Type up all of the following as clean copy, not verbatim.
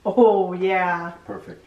Oh, yeah. Perfect.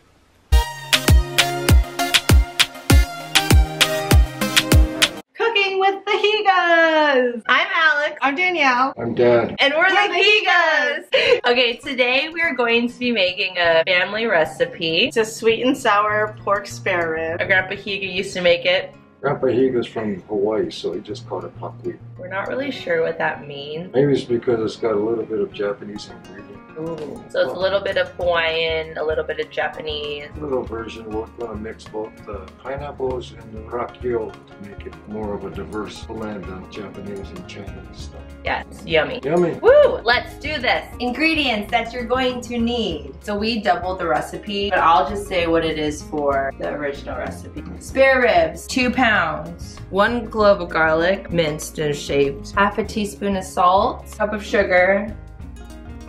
Cooking with the Higas! I'm Alex. I'm Danielle. I'm Dad. And we're the Higas! Okay, today we're going to be making a family recipe. It's a sweet and sour pork spare rib. Our Grandpa Higa used to make it. Grandpa Higa's from Hawaii, so he just called it Paqui. We're not really sure what that means. Maybe it's because it's got a little bit of Japanese ingredient. Ooh. So it's a little bit of Hawaiian, a little bit of Japanese. A little version, we're going to mix both the pineapples and the rakio to make it more of a diverse blend of Japanese and Chinese stuff. Yeah, it's yummy. Yummy. Woo! Let's do this. Ingredients that you're going to need. So we doubled the recipe, but I'll just say what it is for the original recipe. Spare ribs, 2 pounds. 1 clove of garlic, minced and shaved. Half a teaspoon of salt. Cup of sugar.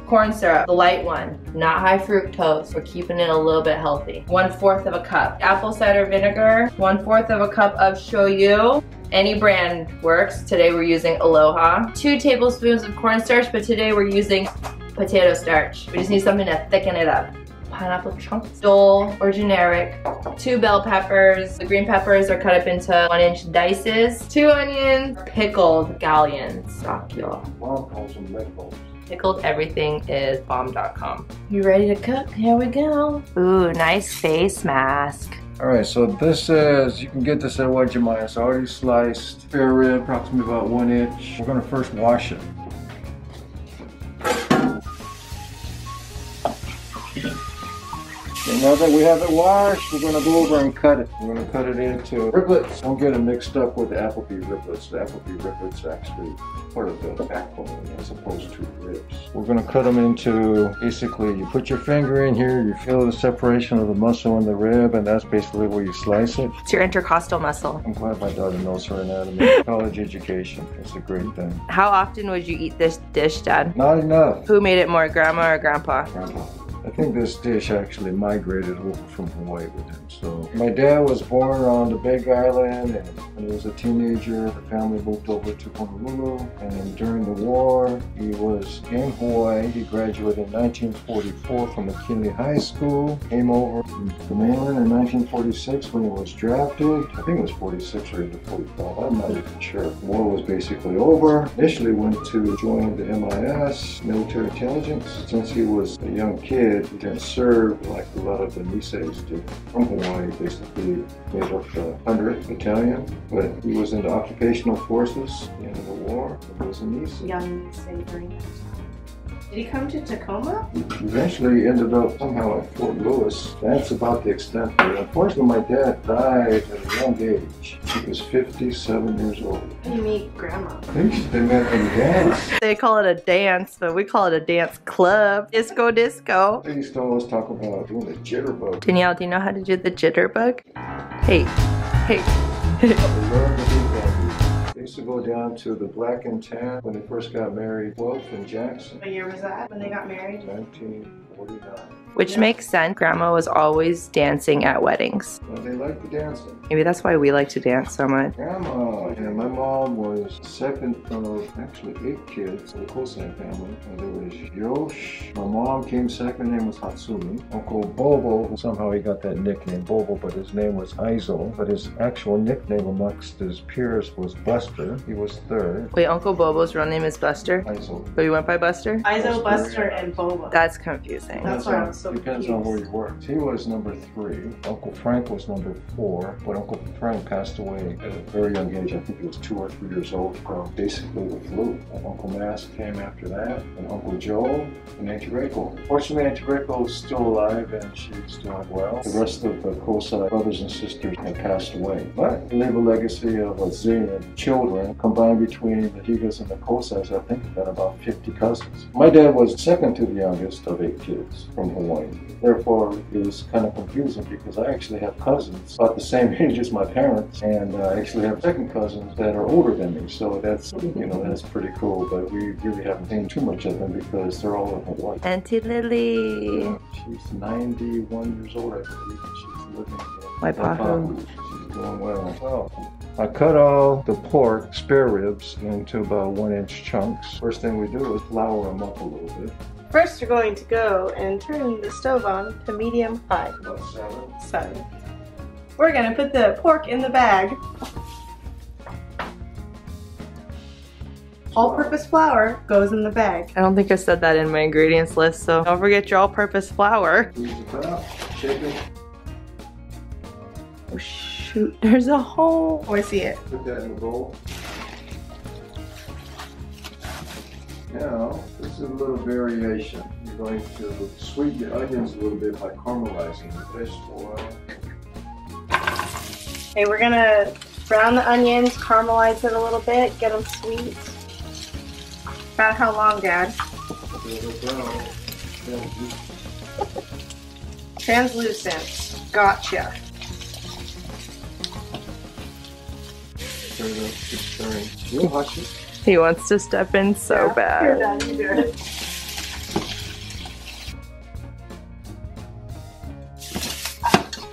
Corn syrup, the light one, not high fructose. We're keeping it a little bit healthy. 1/4 of a cup. Apple cider vinegar, 1/4 of a cup of shoyu. Any brand works. Today we're using Aloha. 2 tablespoons of cornstarch, but today we're using potato starch. We just need something to thicken it up. Pineapple chunks, dole or generic, 2 bell peppers. The green peppers are cut up into 1-inch dices. 2 onions, pickled scallions. Sakyo. Mom calls them meatballs. Pickled everything is bomb.com. You ready to cook? Here we go. Ooh, nice face mask. Alright, so this is, you can get this at WWII. It's already sliced, spare rib, approximately about 1 inch. We're going to first wash it. And now that we have it washed, we're going to go over and cut it. We're going to cut it into riblets. Don't get it mixed up with the Applebee riblets. The Applebee riblets are actually part of the backbone as opposed to ribs. We're going to cut them into, basically, you put your finger in here, you feel the separation of the muscle in the rib, and that's basically where you slice it. It's your intercostal muscle. I'm glad my daughter knows her anatomy. College education is a great thing. How often would you eat this dish, Dad? Not enough. Who made it more, Grandma or Grandpa? Grandpa. I think this dish actually migrated over from Hawaii with him. So my dad was born on the Big Island, and when he was a teenager, the family moved over to Honolulu. And during the war, he was in Hawaii. He graduated in 1944 from McKinley High School. Came over to the mainland in 1946 when he was drafted. I think it was 46 or even 45. I'm not even sure. The war was basically over. Initially went to join the MIS, military intelligence. Since he was a young kid, he didn't serve like a lot of the Niseis did. From Hawaii, basically made up the 100th Battalion, but he was in the occupational forces at the end of the war. He was a Nisei. Young Nisei during that time. Did he come to Tacoma? He eventually ended up somehow at Fort Lewis. That's about the extent of it. Unfortunately, my dad died at a young age. He was 57 years old. How do you meet Grandma? They met in dance. They call it a dance, but we call it a dance club. Disco disco. They used to always talk about doing the jitterbug. Danielle, do you know how to do the jitterbug? Hey, hey. They used to go down to the Black and Tan when they first got married, Wolf and Jackson. What year was that when they got married? 1949. Which makes sense. Grandma was always dancing at weddings. Well, they liked the dancing. Maybe that's why we like to dance so much. Grandma, and my mom was second of actually 8 kids in the Kosai family. And there was Yosh. My mom came second, name was Hatsumi. Uncle Bobo, somehow he got that nickname Bobo, but his name was Aizo. But his actual nickname amongst his peers was Buster. He was third. Wait, Uncle Bobo's real name is Buster? Aizo. But you went by Buster? Izo, Buster, and Boba. That's confusing. That's why I was so Depends on where you worked. He was number 3. Uncle Frank was number 4. But Uncle Frank passed away at a very young age. I think he was 2 or 3 years old from basically the flu. And Uncle Mass came after that. And Uncle Joe and Auntie Reiko. Fortunately, Auntie Reiko is still alive and she's doing well. The rest of the Kosai brothers and sisters have passed away. But they leave a legacy of a zillion children combined between the Higas and the Kosais. I think we've got about 50 cousins. My dad was second to the youngest of 8 kids from Hawaii. Therefore, it was kind of confusing because I actually have cousins about the same age as my parents, and I actually have second cousins that are older than me. So that's, you know, that's pretty cool. But we really haven't seen too much of them because they're all in Hawaii. Auntie Lily. She's 91 years old, I believe, and she's living in Waipahu. She's doing well. Well, I cut all the pork spare ribs into about 1-inch chunks. First thing we do is flour them up a little bit. First, we're going to go and turn the stove on to medium-high. About 7. 7. We're gonna put the pork in the bag. All-purpose flour goes in the bag. I don't think I said that in my ingredients list, so don't forget your all-purpose flour. Squeeze it out, shake it, Oh shoot, there's a hole. Oh, I see it. put that in the bowl. Now, this is a little variation. You're going to sweeten the onions a little bit by caramelizing the vegetable oil. Okay, we're gonna brown the onions, caramelize it a little bit, get them sweet. About how long, Dad? Translucent. Gotcha. Stir it up, keep stirring. You'll hush it. He wants to step in so Here, bad. Dad, you do it.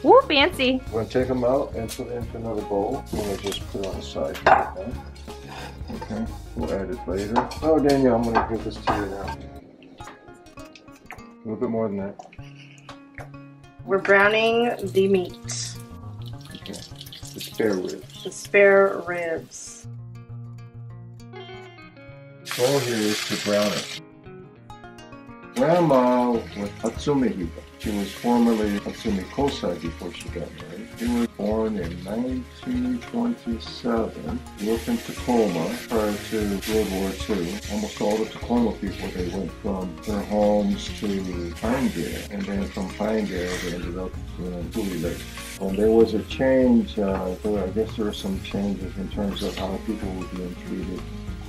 Woo, fancy. We're going to take them out and put it into another bowl. And we'll just put it on the side. Okay? Okay, we'll add it later. Oh, Daniel, I'm going to give this to you now. A little bit more than that. We're browning the meat. Okay. The spare ribs. The spare ribs. The goal here is to brown it. Grandma was Hatsumi Higa. She was formerly Hatsumi Kosai before she got married. She was born in 1927, lived in Tacoma prior to World War II. Almost all the Tacoma people, they went from their homes to Pinedale, and then from Pinedale they ended up in Tule Lake. When there was a change, I guess there were some changes in terms of how people were being treated.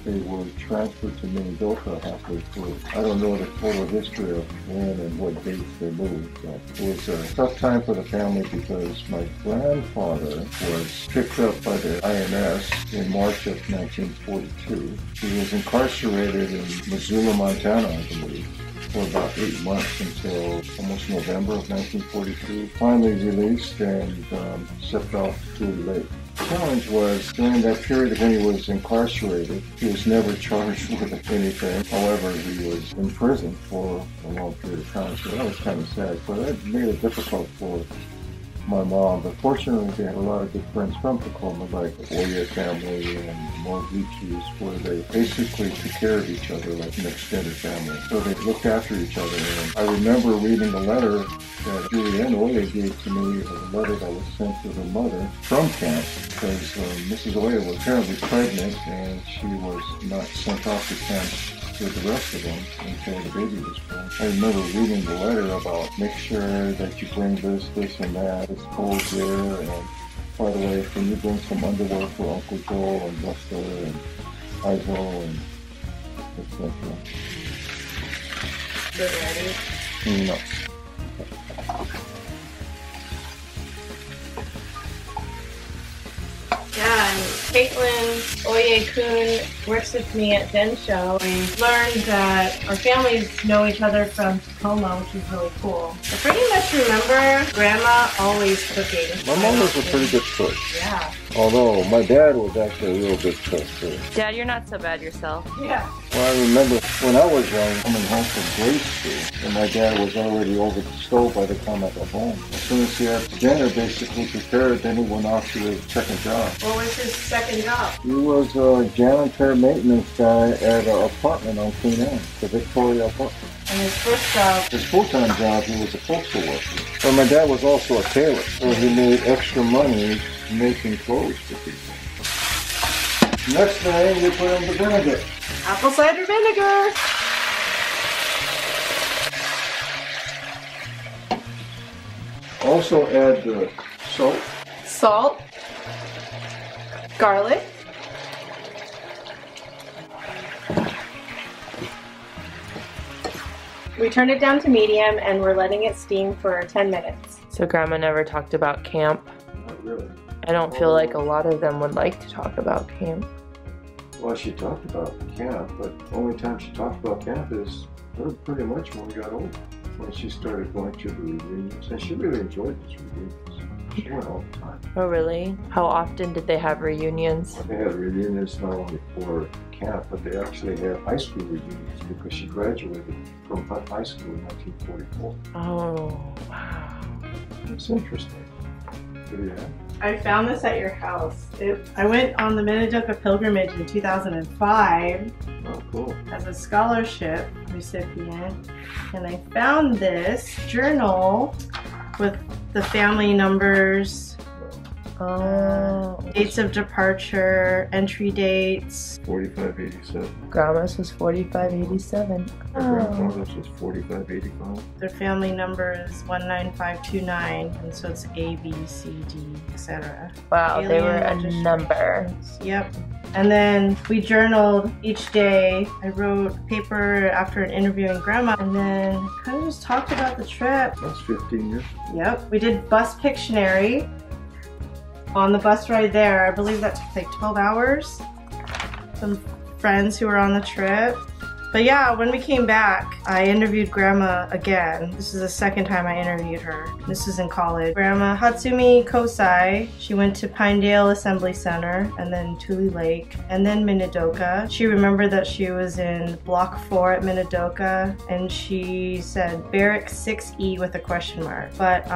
They were transferred to Minidoka halfway through. I don't know the total history of when and what dates they moved, but it was a tough time for the family because my grandfather was picked up by the INS in March of 1942. He was incarcerated in Missoula, Montana, I believe, for about 8 months until almost November of 1942. Finally released and shipped off to Tule Lake. The challenge was during that period when he was incarcerated, he was never charged with anything. However, he was in prison for a long period of time, so that was kind of sad. So that made it difficult for my mom, but fortunately they had a lot of good friends from Tacoma, like the Oye family and Morgichis, where they basically took care of each other like an extended family. So they looked after each other. And I remember reading the letter that Julianne Oye gave to me, a letter that was sent to her mother from camp, because Mrs. Oye was apparently pregnant and she was not sent off to camp with the rest of them until the baby was born. I remember reading the letter about make sure that you bring this, and that. It's cold there, and by the way, can you bring some underwear for Uncle Joe and Buster and Izo and etc. Get ready. No. Yeah, and Caitlin Oye-kun works with me at Densho. We learned that our families know each other from Tacoma, which is really cool. I pretty much remember Grandma always cooking. My mom was a pretty good cook. Yeah. Although my dad was actually a real good cook too. Dad, you're not so bad yourself. Yeah. Well, I remember when I was young, coming home from grade school, and my dad was already over the stove by the time I got home. As soon as he had dinner basically prepared, then he went off to his second job. What was his second job? He was a janitor maintenance guy at an apartment on Queen Anne, the Victoria apartment. And his first job? His full-time job, he was a postal worker. But my dad was also a tailor, so he made extra money making clothes for people. Next thing, we put in the vinegar. Apple cider vinegar. Also add the salt. Salt. Garlic. We turned it down to medium and we're letting it steam for 10 minutes. So Grandma never talked about camp. Not really. I don't feel like a lot of them would like to talk about camp. Well, she talked about camp, but the only time she talked about camp is pretty much when we got older. When she started going to the reunions, and she really enjoyed these reunions. They went all the time. Oh, really? How often did they have reunions? They had reunions not only for camp, but they actually had high school reunions because she graduated from high school in 1944. Oh, wow. It's interesting. Yeah. I found this at your house. I went on the Minidoka pilgrimage in 2005 Oh, cool. as a scholarship recipient, and I found this journal with the family numbers, dates of departure, entry dates. 4587. Grandma's was 4587. My grandfather's was 4585. Their family number is 19529, and so it's A, B, C, D, etc. Wow, they were a Alien number. Yep. And then we journaled each day. I wrote a paper after interviewing Grandma, and then kind of just talked about the trip. That's 15 years. Yep. We did bus Pictionary. On the bus ride there, I believe that took like 12 hours. Some friends who were on the trip. But yeah, when we came back, I interviewed Grandma again. This is the second time I interviewed her. This is in college. Grandma Hatsumi Kosai, she went to Pinedale Assembly Center, and then Tule Lake, and then Minidoka. She remembered that she was in Block 4 at Minidoka, and she said Barrack 6E with a question mark. But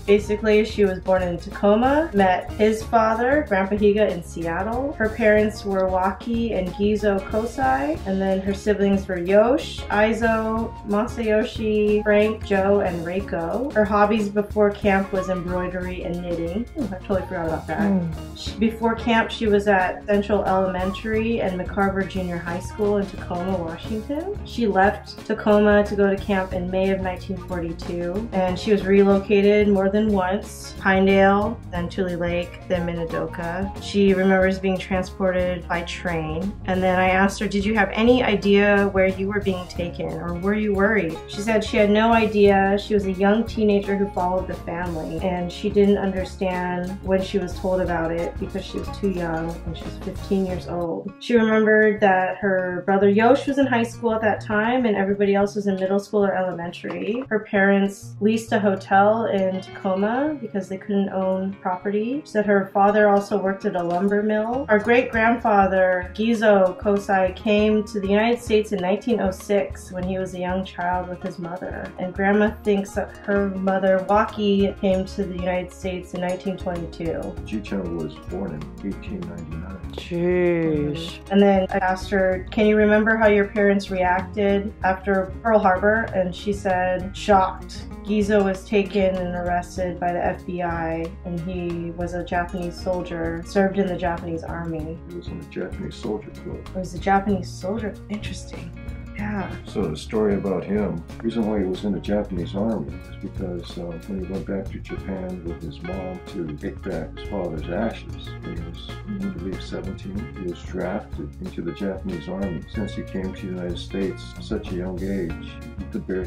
basically, she was born in Tacoma, met his father, Grandpa Higa, in Seattle. Her parents were Waki and Gizo Kosai, and then her siblings were Yosh, Aizo, Masayoshi, Frank, Joe, and Reiko. Her hobbies before camp was embroidery and knitting. I totally forgot about that. Before camp, she was at Central Elementary and McCarver Junior High School in Tacoma, Washington. She left Tacoma to go to camp in May of 1942, and she was relocated more than once. Pinedale, then Tule Lake, then Minidoka. She remembers being transported by train, and then I asked her, did you have any idea where you were being taken, or were you worried? She said she had no idea. She was a young teenager who followed the family, and she didn't understand when she was told about it because she was too young, and she was 15 years old. She remembered that her brother Yosh was in high school at that time, and everybody else was in middle school or elementary. Her parents leased a hotel in Tacoma because they couldn't own property. She said her father also worked at a lumber mill. Our great-grandfather, Gizo Kosai, came to the United States in 1906 when he was a young child with his mother. And Grandma thinks that her mother, Waki, came to the United States in 1922. Ji-chan was born in 1899. Jeez. And then I asked her, can you remember how your parents reacted after Pearl Harbor? And she said, shocked. Gizo was taken and arrested by the FBI, and he was a Japanese soldier, served in the Japanese army. He was in the Japanese soldier club. He was a Japanese soldier? Interesting. Yeah. So the story about him, the reason why he was in the Japanese army is because when he went back to Japan with his mom to take back his father's ashes, when he was, I believe, 17, he was drafted into the Japanese army. Since he came to the United States at such a young age,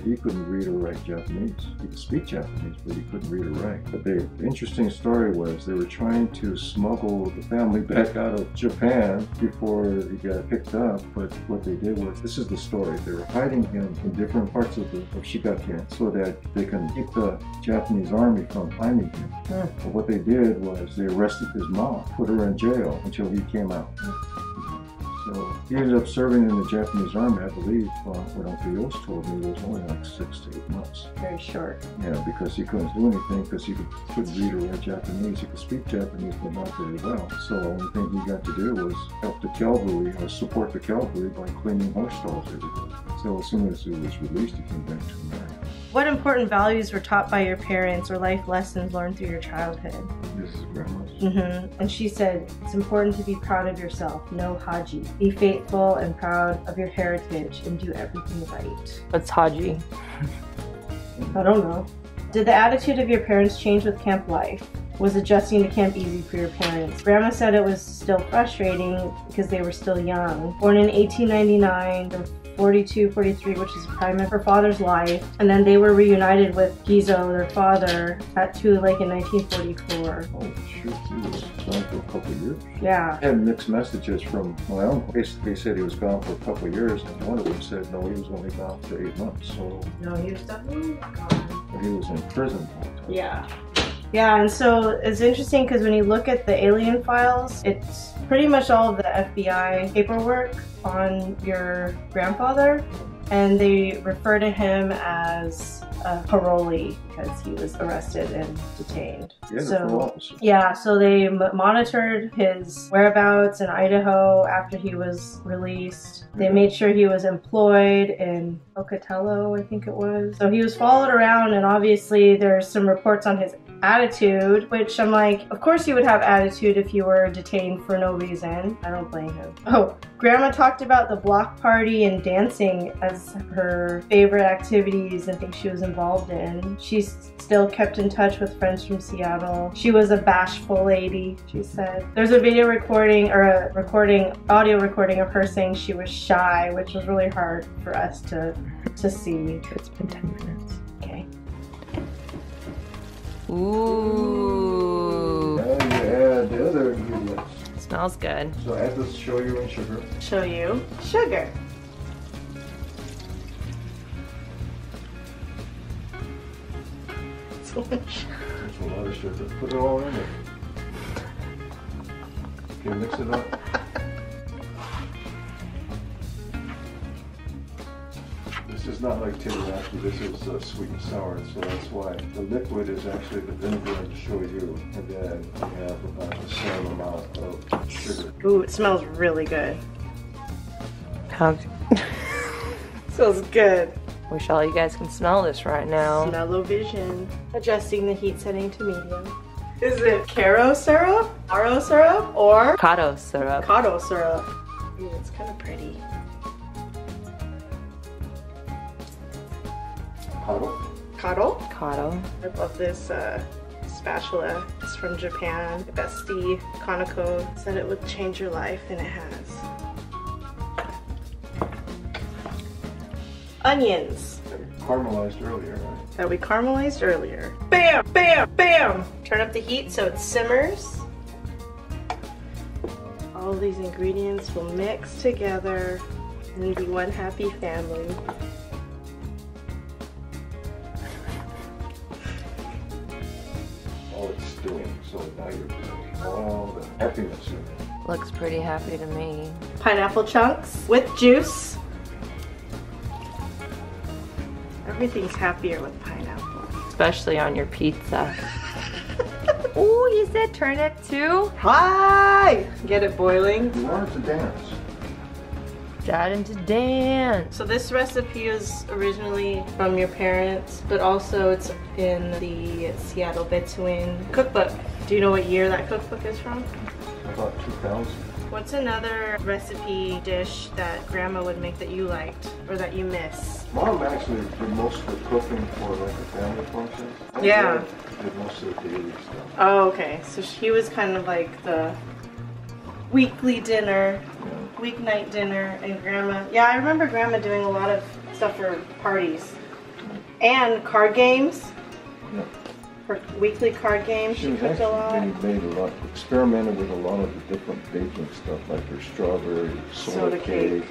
he couldn't read or write Japanese. He could speak Japanese, but he couldn't read or write. But the interesting story was they were trying to smuggle the family back out of Japan before he got picked up, but what they did was, this is the story. They were hiding him in different parts of Shigaken so that they can keep the Japanese army from finding him. But what they did was they arrested his mom, put her in jail until he came out. So he ended up serving in the Japanese army, I believe, what Uncle Yost told me, it was only like 6 to 8 months. Very short. Yeah, because he couldn't do anything because he couldn't read or write Japanese. He could speak Japanese, but not very well. So the only thing he got to do was help the cavalry, or support the cavalry by cleaning horse stalls every day. So as soon as he was released, he came back to America. What important values were taught by your parents or life lessons learned through your childhood? This is Grandma's. And she said, it's important to be proud of yourself, no haji. Be faithful and proud of your heritage and do everything right. What's Haji? I don't know. Did the attitude of your parents change with camp life? Was adjusting to camp easy for your parents? Grandma said it was still frustrating because they were still young. Born in 1899, they're 42, 43, which is the prime of her father's life. And then they were reunited with Gizo, their father, at Tule Lake in 1944. Oh, shoot, he was gone for a couple of years. Yeah. I had mixed messages from my uncle. Basically, he said he was gone for a couple of years, and one of them said, no, he was only gone for 8 months. So No, he was definitely gone. he was in prison all the time. Yeah. Yeah, and so it's interesting because when you look at the alien files, it's pretty much all of the FBI paperwork on your grandfather, and they refer to him as a parolee because he was arrested and detained. Yeah, so they monitored his whereabouts in Idaho after he was released. They made sure he was employed in Pocatello, I think it was. So he was followed around, and obviously there's some reports on his attitude, which I'm like, of course you would have attitude if you were detained for no reason. I don't blame him. Oh, Grandma talked about the block party and dancing as her favorite activities and things she was involved in. She's still kept in touch with friends from Seattle. She was a bashful lady, she said. There's a video recording, or a audio recording of her saying she was shy, which was really hard for us to see. It's been 10 minutes. Okay. Ooh. Now you add the other ingredients. Smells good. So add the shoyu and sugar. Shoyu, sugar. There's a lot of sugar. Put it all in it. Okay, mix it up. This is not like teriyaki, this is sweet and sour, so that's why. The liquid is actually the vinegar and the shoyu, and then you have about the same amount of sugar. Ooh, it smells really good. It Smells good. Wish all you guys can smell this right now. Smell-o-vision. Adjusting the heat setting to medium. Is it Caro syrup, Aro syrup, or Avocado syrup. Avocado syrup? Ooh, it's kind of pretty. Karo? Karo? Avocado. I love this spatula. It's from Japan. My bestie, Kanako, said it would change your life, and it has. Onions. Caramelized earlier, right? That we caramelized earlier. Bam! Bam! Bam! Turn up the heat so it simmers. All of these ingredients will mix together and be one happy family. All it's doing, so now you're doing all the happiness in it. Looks pretty happy to me. Pineapple chunks with juice. Everything's happier with pineapple. Especially on your pizza. Ooh, you said turnip too? Hi! Get it boiling. You want it to dance. Starting to dance. So this recipe is originally from your parents, but also it's in the Seattle WWII cookbook. Do you know what year that cookbook is from? About 2000. What's another recipe dish that Grandma would make that you liked or that you miss? Mom actually did most of the cooking for like the family functions. Yeah. Dad did most of the daily stuff. Oh, okay. So she was kind of like the weekly dinner, weeknight dinner, and Grandma. Yeah, I remember Grandma doing a lot of stuff for parties and card games. Yeah. For weekly card games, she cooked a lot. Made a lot, experimented with a lot of the different baking stuff, like her strawberry soda cake.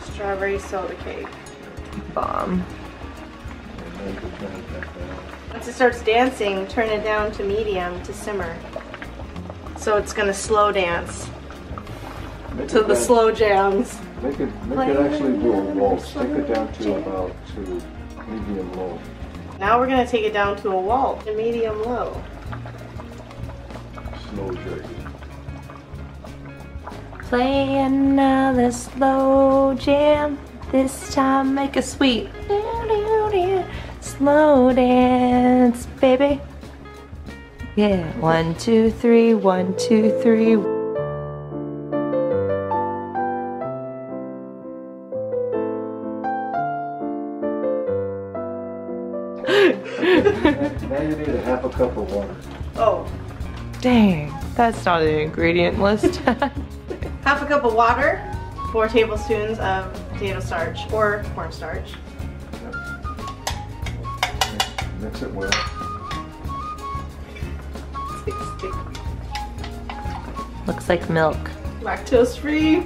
Strawberry soda cake. Bomb. Once it starts dancing, turn it down to medium to simmer. So it's gonna slow dance to the slow jams. Make it actually do a waltz. Take it down to about medium low. Now we're gonna take it down to a waltz, to medium low. Slow jerky. Play another slow jam. This time make a sweet slow dance, baby. Yeah, 1, 2, 3, 1, 2, 3. Now you need a half a cup of water. Oh. Dang, that's not an ingredient list. Half a cup of water, 4 tablespoons of potato starch or cornstarch. Mix it well. Looks like milk. Lactose free.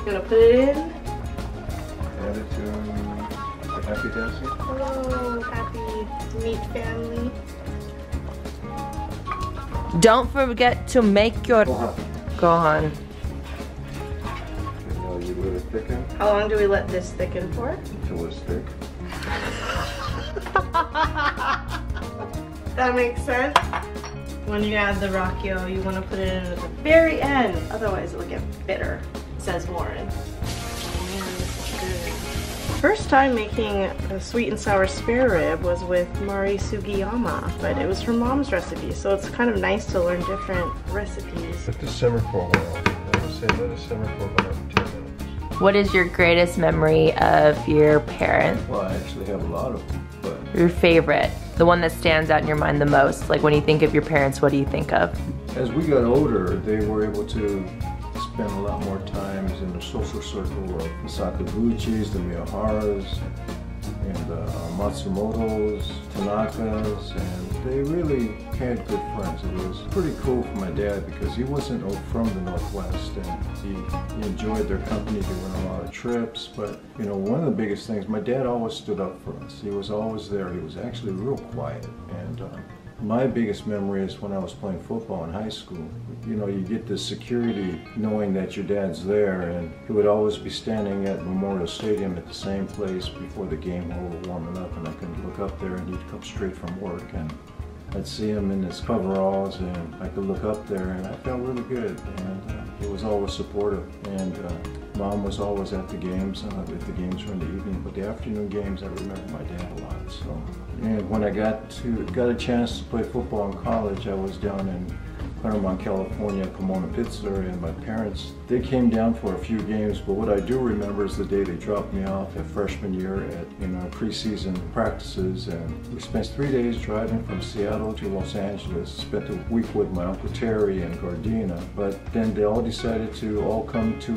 Gonna put it in. Add it to Happy dancing? Hello, happy meat family. Don't forget to make your gohan. And now you let it thicken How long do we let this thicken for? until it's thick. That makes sense. When you add the rakkyo, you want to put it in at the very end, otherwise it'll get bitter, says Lauren. Oh man, this is good. First time making a sweet and sour spare rib was with Mari Sugiyama, but it was her mom's recipe, so it's kind of nice to learn different recipes. Let this simmer for a while. I would say let it simmer for about 10 minutes. What is your greatest memory of your parents? Well, I actually have a lot of them, but Your favorite? The one that stands out in your mind the most? Like when you think of your parents, what do you think of? as we got older, they were able to spend a lot more times in the social circle of the Sakaguchis, the Miyaharas, and the Matsumotos, Tanakas, and they really had good friends. It was pretty cool for my dad because he wasn't from the Northwest, and he enjoyed their company. They went on a lot of trips, but you know, one of the biggest things, my dad always stood up for us. He was always there. He was actually real quiet, and my biggest memory is when I was playing football in high school. You know, you get this security knowing that your dad's there, and he would always be standing at Memorial Stadium at the same place before the game while we were warming up, and I could look up there and he'd come straight from work, and I'd see him in his coveralls, and I could look up there, and I felt really good, and he was always supportive, and Mom was always at the games, if the games were in the evening, but the afternoon games, I remember my dad a lot, so. And when I got a chance to play football in college, I was down in Claremont, California, Pomona Pitzer, and my parents, they came down for a few games, but what I do remember is the day they dropped me off at freshman year in our preseason practices, and we spent 3 days driving from Seattle to Los Angeles, spent a week with my Uncle Terry and Gardena, but then they all decided to all come to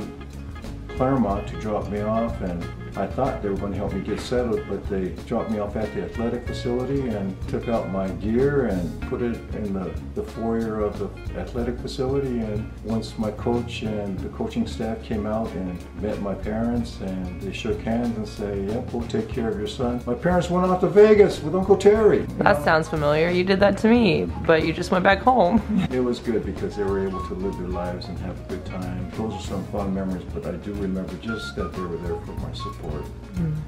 Claremont to drop me off, and I thought they were going to help me get settled, but they dropped me off at the athletic facility and took out my gear and put it in the foyer of the athletic facility. And once my coach and the coaching staff came out and met my parents, and they shook hands and said, yep, we'll take care of your son. My parents went off to Vegas with Uncle Terry. That sounds familiar. You did that to me, but you just went back home. It was good because they were able to live their lives and have a good time. Those are some fun memories, but I do remember just that they were there for my support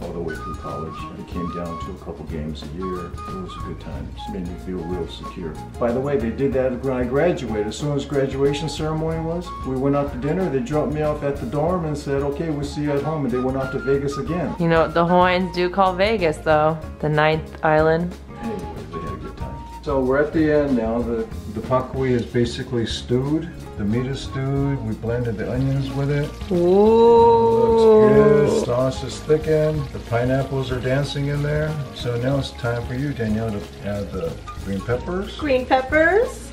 all the way through college. It came down to a couple games a year. It was a good time. It made me feel real secure. By the way, they did that when I graduated. As soon as graduation ceremony was, we went out to dinner. They dropped me off at the dorm and said, okay, we'll see you at home. And they went out to Vegas again. You know what the Hawaiians do call Vegas though? The 9th island. Anyway, they had a good time. So we're at the end now. The Paqui is basically stewed. The meat is stewed. We blended the onions with it. Ooh. Looks good. Sauce is thickened. The pineapples are dancing in there. So now it's time for you, Danielle, to add the green peppers. Green peppers.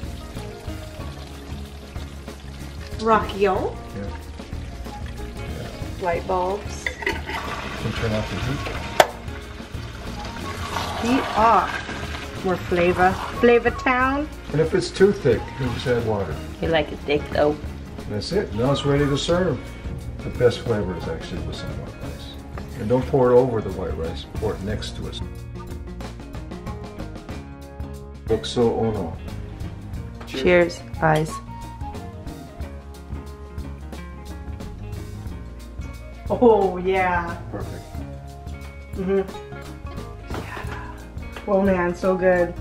Rakkyo. Yeah. Light bulbs. You can turn off the heat. Heat off. More flavor. Flavor town. And if it's too thick, you just add water. You like it thick though. That's it. Now it's ready to serve. The best flavor is actually with some white rice. And don't pour it over the white rice. Pour it next to it. Bokso ono. Cheers, guys. Oh yeah. Perfect. Oh man, so good.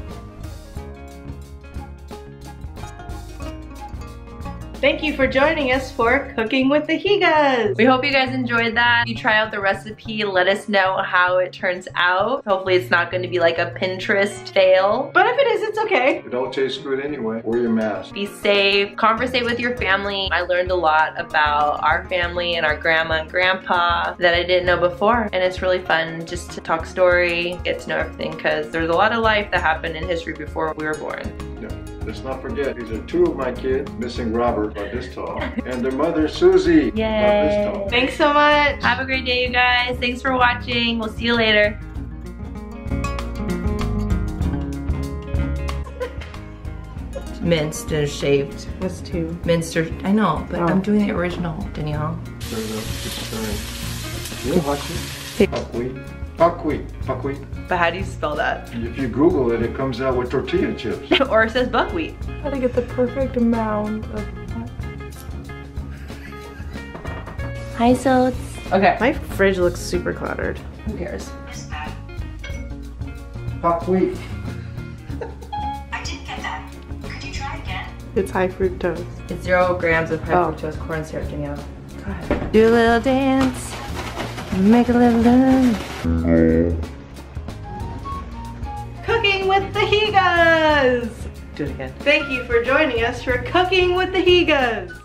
Thank you for joining us for Cooking with the Higas. We hope you guys enjoyed that. If you try out the recipe, let us know how it turns out. Hopefully it's not going to be like a Pinterest fail. But if it is, it's okay. It all tastes good anyway. Wear your mask. Be safe, conversate with your family. I learned a lot about our family and our grandma and grandpa that I didn't know before. And it's really fun just to talk story, get to know everything, because there's a lot of life that happened in history before we were born. Yeah. Let's not forget, these are two of my kids, missing Robert, about this tall, and their mother, Susie, about this tall. Thanks so much. Have a great day, you guys. Thanks for watching. We'll see you later. Minced and shaved. What's two? Minced or, I know, but Oh. I'm doing the original, Danielle. Stir it up, just stirring. We'll watch it. Paqui. Paqui. Paqui. But how do you spell that? If you Google it, it comes out with tortilla chips. Or it says buckwheat. How to get the perfect amount of. Hi, Sots. Okay. My fridge looks super cluttered. Who cares? Paqui. I didn't get that. Could you try again? It's high fructose. It's 0 grams of high Oh. fructose corn syrup, Danielle. Go ahead. Do a little dance. Make a little dance. Cooking with the Higas. Do it again. Thank you for joining us for Cooking with the Higas.